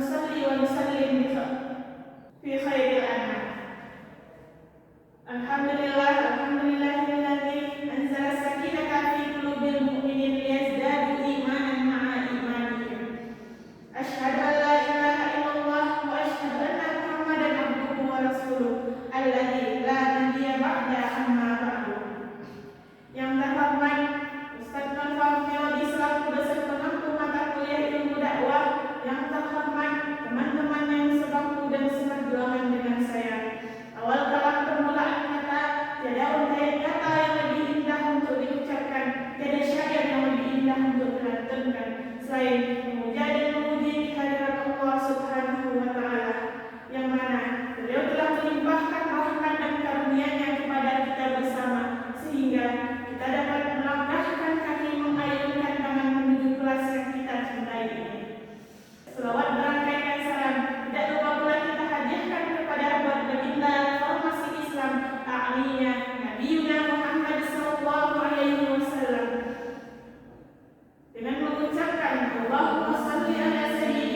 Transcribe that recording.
nusalli wa nusallim fi khairil anam. Alhamdulillahilladzi anzala sakinata fi qulubil mu'minin liyazdadu imanan ma'a imanihim. Asyhadu an la ilaha illallah wa asyhadu anna Muhammadan abduhu wa rasuluh alladzi la nabiyya ba'da amma ba'du. Yang terhormat Ustaz Nofal Melody selaku dosen pengampu mata kuliah ilmu dakwah, yang terhormat teman-teman yang sebangku dan seperjuangan dengan saya. Awal kalam permulaan kata, tiada untaian kata yang lebih indah untuk diucapkan, tiada syair yang lebih indah untuk dilantunkan selain memuja dan memuji kehadirat Allah Subhanahu wa Ta'ala, yang mana beliau telah melimpahkan rahmat dan karunia-Nya kepada kita bersama, sehingga kita dapat melangkahkan kaki mengayunkan tangan menuju kelas yang kita cintai ini. Selawat berangkaikan salam tidak lupa pula kita hadiahkan kepada buat baginda reformasi Islam a'linya Nabiuna Muhammad sallallahu alaihi wasallam dengan mengucapkan Allahumma shalli ala sayyidina